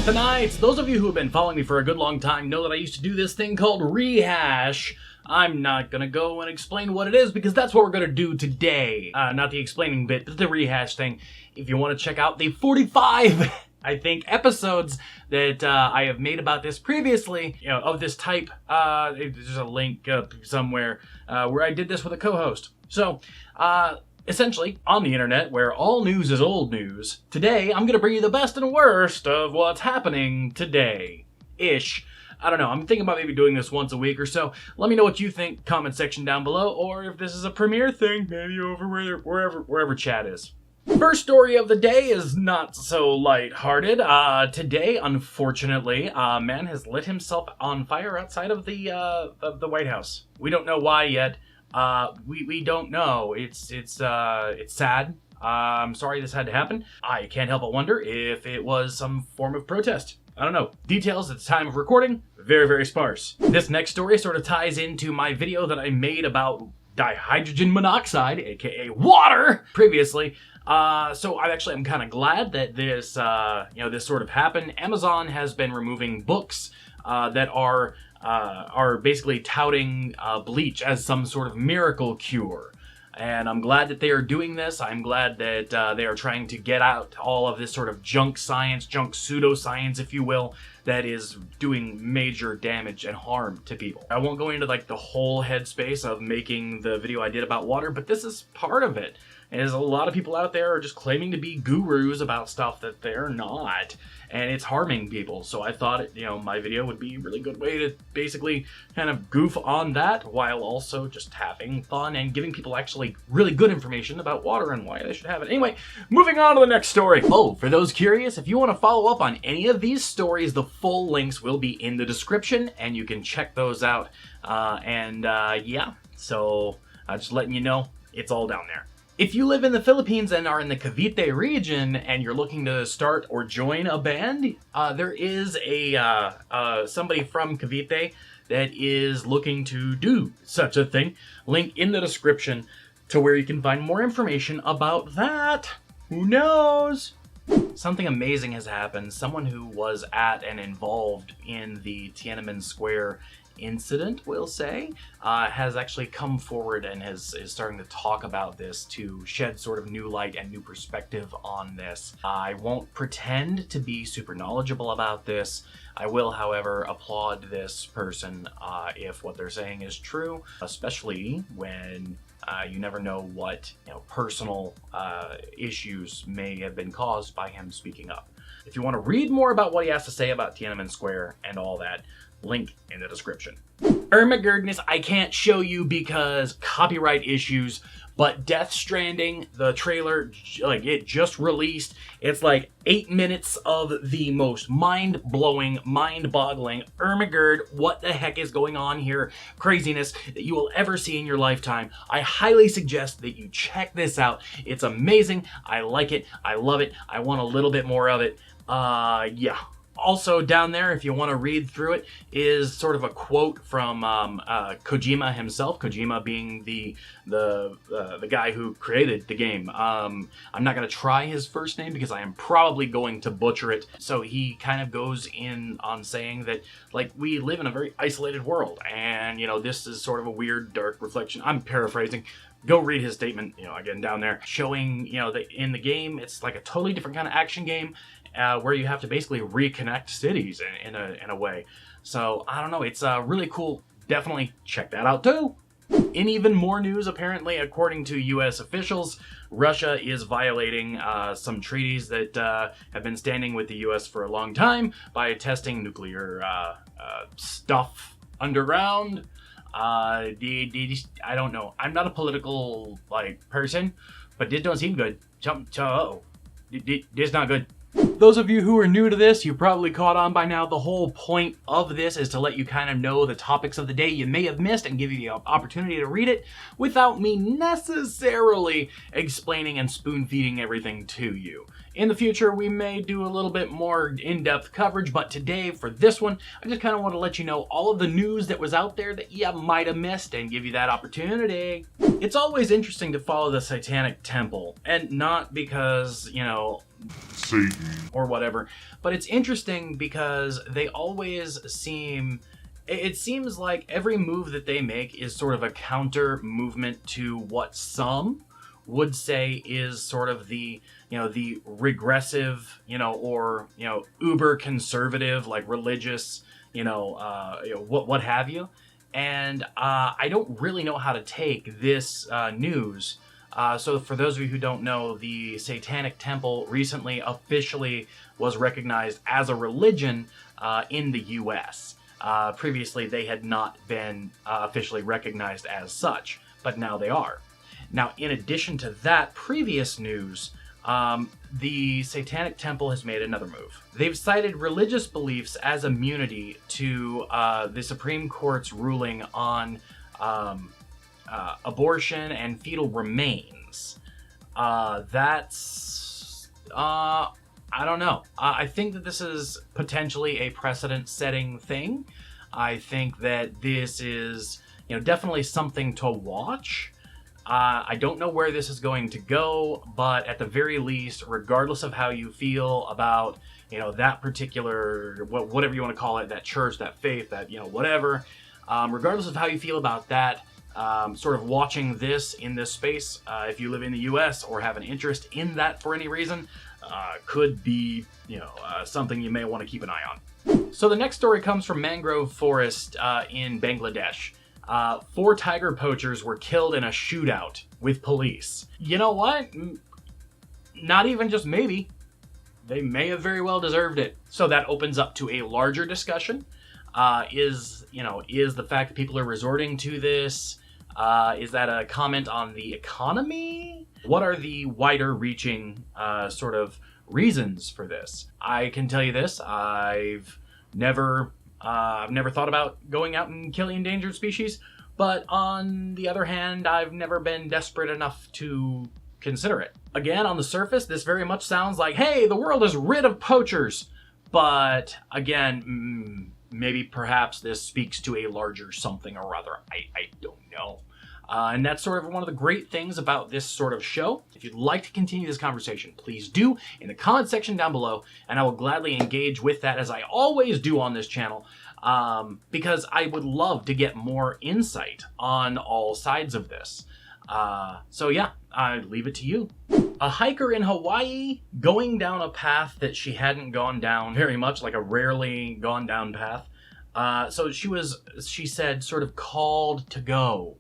Tonight, those of you who have been following me for a good long time know that I used to do this thing called rehash. I'm not gonna go and explain what it is because that's what we're gonna do today. Not the explaining bit, but the rehash thing. If you want to check out the 45, I think, episodes that I have made about this previously, of this type, there's a link up somewhere where I did this with a co-host. So, essentially, on the internet, where all news is old news, today I'm going to bring you the best and worst of what's happening today-ish. I don't know, I'm thinking about maybe doing this once a week or so. Let me know what you think, comment section down below, or if this is a premiere thing, maybe over wherever chat is. First story of the day is not so lighthearted. Today, unfortunately, a man has lit himself on fire outside of the White House. We don't know why yet. We don't know. It's sad. I'm sorry this had to happen. I can't help but wonder if it was some form of protest. I don't know. Details at the time of recording, very, very sparse. This next story sort of ties into my video that I made about dihydrogen monoxide, aka water, previously. So I'm kind of glad that this, this sort of happened. Amazon has been removing books that are basically touting bleach as some sort of miracle cure. And I'm glad that they are doing this. I'm glad that they are trying to get out all of this sort of junk science, junk pseudoscience, if you will, that is doing major damage and harm to people. I won't go into the whole headspace of making the video I did about water, but this is part of it. There's a lot of people out there are just claiming to be gurus about stuff that they're not, and it's harming people. So I thought, my video would be a really good way to basically kind of goof on that while also just having fun and giving people actually really good information about water and why they should have it. Anyway, moving on to the next story. Oh, for those curious, if you want to follow up on any of these stories, the full links will be in the description, and you can check those out. So just letting you know, it's all down there. If you live in the Philippines and are in the Cavite region and you're looking to start or join a band, there is somebody from Cavite that is looking to do such a thing. Link in the description to where you can find more information about that. Who knows? Something amazing has happened. Someone who was at and involved in the Tiananmen Square incident, we'll say, has actually come forward and is starting to talk about this to shed sort of new light and new perspective on this. I won't pretend to be super knowledgeable about this. I will, however, applaud this person if what they're saying is true, especially when you never know what personal issues may have been caused by him speaking up. If you want to read more about what he has to say about Tiananmen Square and all that, link in the description. Goodness, I can't show you because copyright issues, but Death Stranding, the trailer, it just released. It's 8 minutes of the most mind-blowing, mind-boggling, what the heck is going on here craziness that you will ever see in your lifetime. I highly suggest that you check this out. It's amazing. I like it. I love it. I want a little bit more of it. Yeah. Also down there, if you want to read through it, is sort of a quote from Kojima himself. Kojima being the guy who created the game. I'm not going to try his first name because I am probably going to butcher it. So he kind of goes in on saying that we live in a very isolated world, and this is sort of a weird, dark reflection. I'm paraphrasing. Go read his statement, again down there, showing that in the game it's a totally different kind of action game. Where you have to basically reconnect cities in a way. So, I don't know, it's really cool. Definitely check that out too. In even more news, apparently, according to U.S. officials, Russia is violating some treaties that have been standing with the U.S. for a long time by testing nuclear stuff underground. I don't know. I'm not a political person, but this don't seem good. This not good. Those of you who are new to this, you probably caught on by now. The whole point of this is to let you kind of know the topics of the day you may have missed and give you the opportunity to read it without me necessarily explaining and spoon-feeding everything to you. In the future, we may do a little bit more in-depth coverage, but today, for this one, I just kind of want to let you know all of the news that was out there that you might have missed and give you that opportunity. It's always interesting to follow the Satanic Temple, and not because, you know, Satan or whatever, but it's interesting because they always seem... It seems like every move that they make is sort of a counter movement to what some would say is sort of the, you know, the regressive, you know, or, you know, uber conservative, like religious, what have you. And I don't really know how to take this news. So for those of you who don't know, the Satanic Temple recently officially was recognized as a religion in the U.S. Previously, they had not been officially recognized as such, but now they are. Now, in addition to that previous news, the Satanic Temple has made another move. They've cited religious beliefs as immunity to the Supreme Court's ruling on abortion and fetal remains. I don't know. I think that this is potentially a precedent-setting thing. I think that this is, you know, definitely something to watch. I don't know where this is going to go, but at the very least, regardless of how you feel about, you know, that particular, whatever you want to call it, that church, that faith, that, you know, whatever, regardless of how you feel about that, sort of watching this in this space, if you live in the U.S. or have an interest in that for any reason, could be, you know, something you may want to keep an eye on. So the next story comes from mangrove forest in Bangladesh. 4 tiger poachers were killed in a shootout with police. You know what? Not even just maybe. They may have very well deserved it. So that opens up to a larger discussion. Is the fact that people are resorting to this, is that a comment on the economy? What are the wider reaching sort of reasons for this? I can tell you this, I've never thought about going out and killing endangered species, but on the other hand, I've never been desperate enough to consider it. Again, on the surface, this very much sounds like, hey, the world is rid of poachers. But again, maybe perhaps this speaks to a larger something or other. I don't know. And that's sort of one of the great things about this sort of show. If you'd like to continue this conversation, please do in the comment section down below, and I will gladly engage with that as I always do on this channel, because I would love to get more insight on all sides of this. So yeah, I leave it to you. A hiker in Hawaii going down a path that she hadn't gone down very much, like a rarely gone down path. So she said, sort of called to go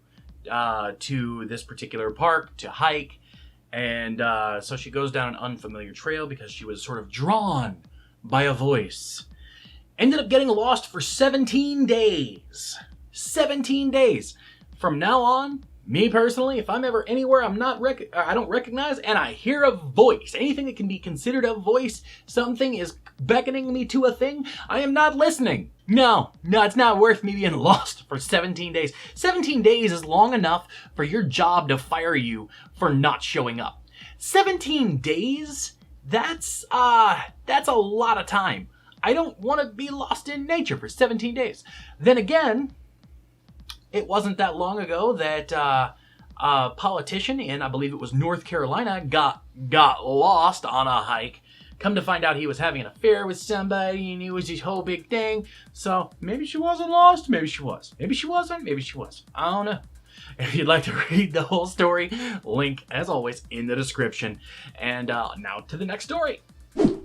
to this particular park to hike. And so she goes down an unfamiliar trail because she was sort of drawn by a voice. Ended up getting lost for 17 days. 17 days. From now on, me personally, if I'm ever anywhere I don't recognize and I hear a voice, anything that can be considered a voice, something is beckoning me to a thing, I am not listening. No, it's not worth me being lost for 17 days. 17 days is long enough for your job to fire you for not showing up. 17 days? That's a lot of time. I don't want to be lost in nature for 17 days. Then again, it wasn't that long ago that a politician in, I believe it was North Carolina, got lost on a hike. Come to find out he was having an affair with somebody and it was this whole big thing. So maybe she wasn't lost, maybe she was. Maybe she wasn't, maybe she was. I don't know. If you'd like to read the whole story, link, as always, in the description. And now to the next story.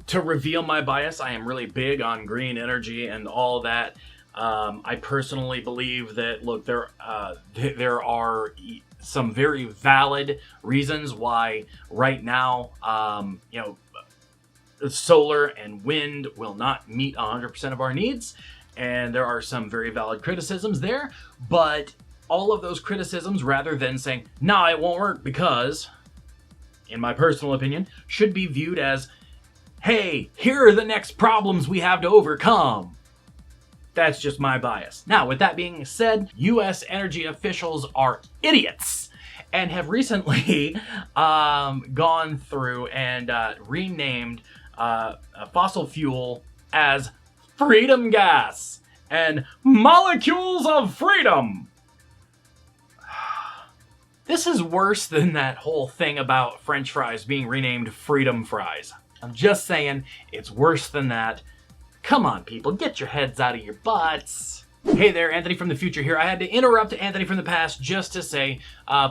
To reveal my bias, I am really big on green energy and all that. I personally believe that, look, there are some very valid reasons why right now, solar and wind will not meet 100% of our needs. And there are some very valid criticisms there. But all of those criticisms, rather than saying, nah, it won't work because, in my personal opinion, should be viewed as, hey, here are the next problems we have to overcome. That's just my bias. Now, with that being said, U.S. energy officials are idiots and have recently gone through and renamed fossil fuel as freedom gas and molecules of freedom. This is worse than that whole thing about French fries being renamed Freedom Fries. I'm just saying, it's worse than that. Come on, people, get your heads out of your butts. Hey there, Anthony from the future here. I had to interrupt Anthony from the past just to say,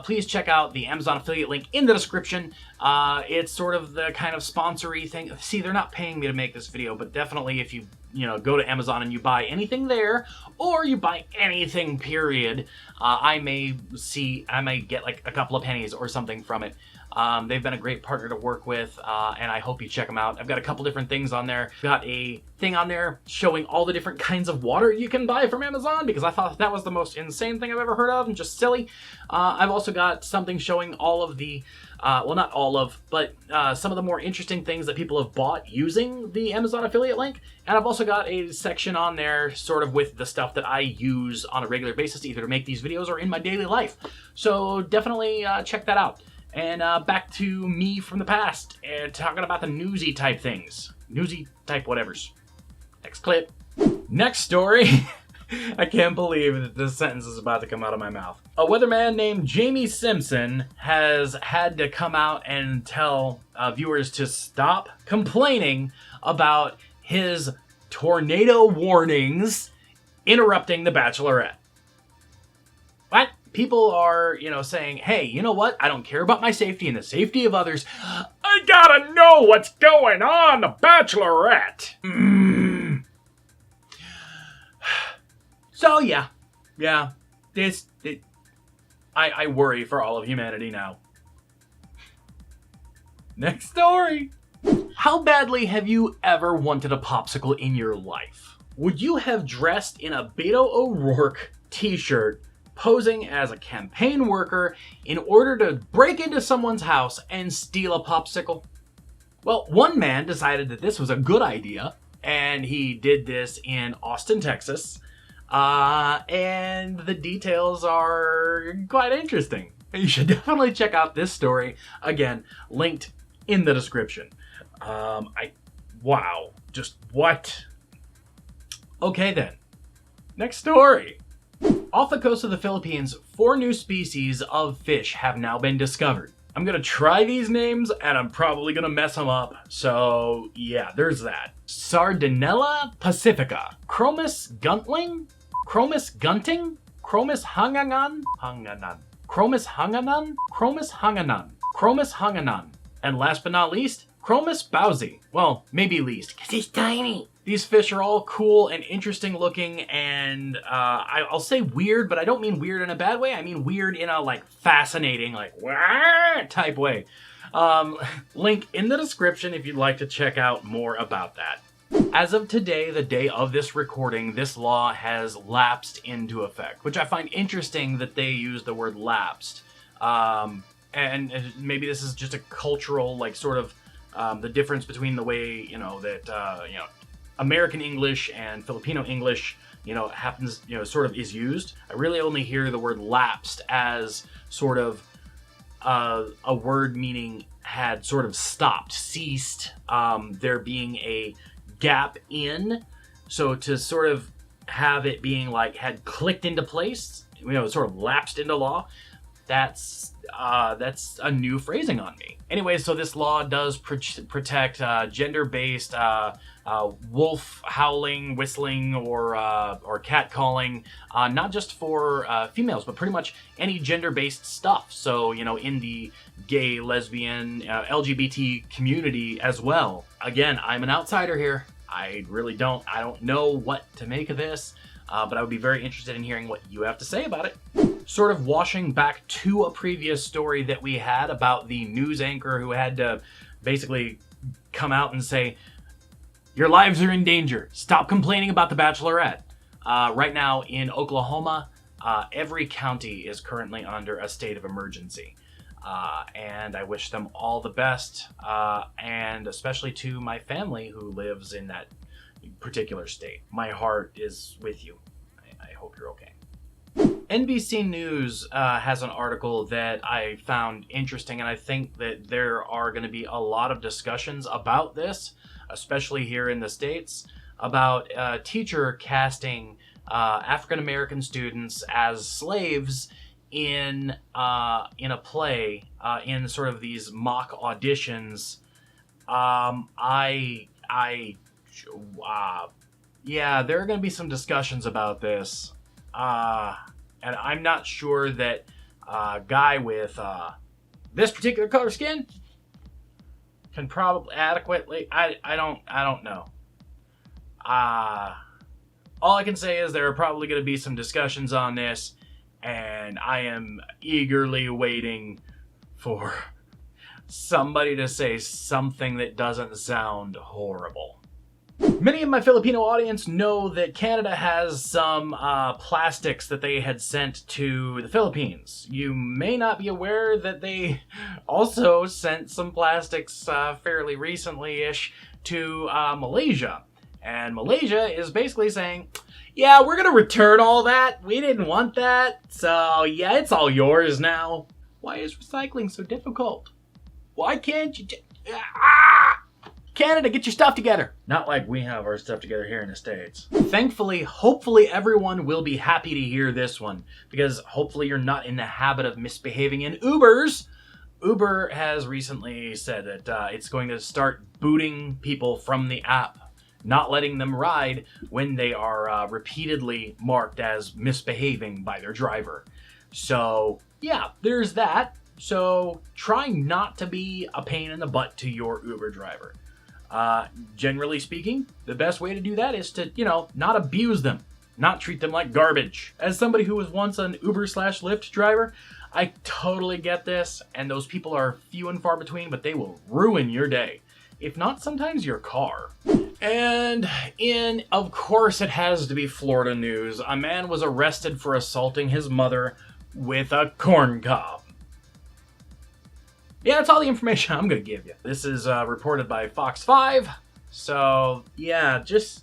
please check out the Amazon affiliate link in the description. It's sort of the kind of sponsory thing. See, they're not paying me to make this video, but definitely if you go to Amazon and you buy anything there, or you buy anything, period, I may get like a couple of pennies or something from it. They've been a great partner to work with, and I hope you check them out. I've got a couple different things on there. Got a thing on there showing all the different kinds of water you can buy from Amazon, because I thought that was the most insane thing I've ever heard of and just silly. I've also got something showing all of the, well, not all of, but some of the more interesting things that people have bought using the Amazon affiliate link. And I've also got a section on there sort of with the stuff that I use on a regular basis, either to make these videos or in my daily life. So definitely check that out. And back to me from the past, and talking about the newsy type things. Newsy type whatevers. Next clip. Next story. I can't believe that this sentence is about to come out of my mouth. A weatherman named Jamie Simpson has had to come out and tell viewers to stop complaining about his tornado warnings interrupting The Bachelorette. What? People are, saying, hey, you know what? I don't care about my safety and the safety of others. I gotta know what's going on, The Bachelorette. So, yeah, I worry for all of humanity now. Next story. How badly have you ever wanted a popsicle in your life? Would you have dressed in a Beto O'Rourke t-shirt posing as a campaign worker in order to break into someone's house and steal a popsicle? Well, one man decided that this was a good idea, and he did this in Austin, Texas, and the details are quite interesting. You should definitely check out this story, again, linked in the description. Wow, just what? Okay then, next story. Off the coast of the Philippines, 4 new species of fish have now been discovered. I'm gonna try these names and I'm probably gonna mess them up, so yeah, there's that. Sardinella pacifica, Chromis guntling, Chromis gunting, Chromis hanganan, Chromis hanganan, Chromis hanganan, Chromis hanganan, and last but not least, Chromis bowsy. Well, maybe least, because he's tiny. These fish are all cool and interesting looking, and I'll say weird, but I don't mean weird in a bad way. I mean weird in a fascinating, type way. Link in the description if you'd like to check out more about that. As of today, the day of this recording, this law has lapsed into effect, which I find interesting that they use the word lapsed. And maybe this is just a cultural, the difference between the way, American English and Filipino English, happens, sort of is used. I really only hear the word lapsed as sort of a word meaning had sort of stopped, ceased, there being a gap in. So to sort of have it being had clicked into place, sort of lapsed into law, that's a new phrasing on me. Anyway, so this law does protect gender-based wolf howling, whistling, or cat calling, not just for females, but pretty much any gender-based stuff. So, in the gay, lesbian, LGBT community as well. Again, I'm an outsider here. I don't know what to make of this, but I would be very interested in hearing what you have to say about it. Sort of washing back to a previous story that we had about the news anchor who had to basically come out and say, your lives are in danger. Stop complaining about The Bachelorette. Right now in Oklahoma, every county is currently under a state of emergency. And I wish them all the best, and especially to my family who lives in that particular state. My heart is with you. I hope you're okay. NBC News has an article that I found interesting, and I think that there are going to be a lot of discussions about this, especially here in the States, about a teacher casting African-American students as slaves in a play, in sort of these mock auditions, yeah, there are going to be some discussions about this, and I'm not sure that a guy with this particular color skin can probably adequately. I don't know. All I can say is there are probably going to be some discussions on this, and I am eagerly waiting for somebody to say something that doesn't sound horrible. Many of my Filipino audience know that Canada has some plastics that they had sent to the Philippines. You may not be aware that they also sent some plastics fairly recently-ish to Malaysia. And Malaysia is basically saying, yeah, we're going to return all that. We didn't want that. So, yeah, it's all yours now. Why is recycling so difficult? Why can't you Canada, get your stuff together. Not like we have our stuff together here in the States. Thankfully, hopefully everyone will be happy to hear this one, because hopefully you're not in the habit of misbehaving in Ubers. Uber has recently said that it's going to start booting people from the app, not letting them ride when they are repeatedly marked as misbehaving by their driver. So, yeah, there's that. So, try not to be a pain in the butt to your Uber driver. Generally speaking, the best way to do that is to, not abuse them, not treat them like garbage. As somebody who was once an Uber/Lyft driver, I totally get this, and those people are few and far between, but they will ruin your day. If not, sometimes your car. And of course it has to be Florida news. A man was arrested for assaulting his mother with a corn cob. Yeah, that's all the information I'm going to give you. This is reported by Fox 5. So, yeah, just,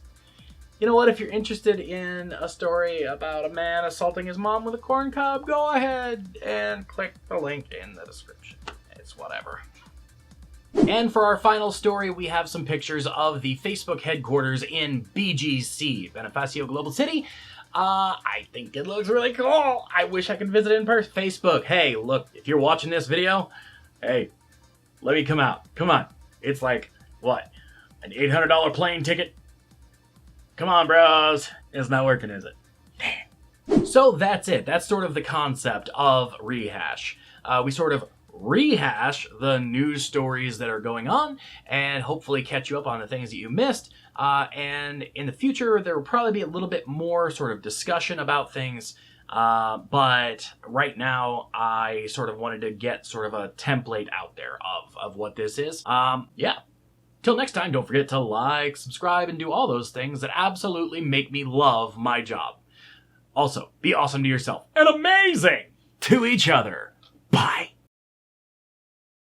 you know what, if you're interested in a story about a man assaulting his mom with a corn cob, go ahead and click the link in the description. It's whatever. And for our final story, we have some pictures of the Facebook headquarters in BGC, Bonifacio Global City. I think it looks really cool. I wish I could visit it in person. Facebook, hey, look, if you're watching this video, hey, let me come out. Come on. It's like, what, an $800 plane ticket? Come on, bros. It's not working, is it? Damn. So that's it. That's sort of the concept of Rehash. We sort of rehash the news stories that are going on and hopefully catch you up on the things that you missed. And in the future, there will probably be a little bit more sort of discussion about things. But right now, I sort of wanted to get sort of a template out there of what this is. Yeah. Till next time, don't forget to like, subscribe, and do all those things that absolutely make me love my job. Also, be awesome to yourself and amazing to each other. Bye.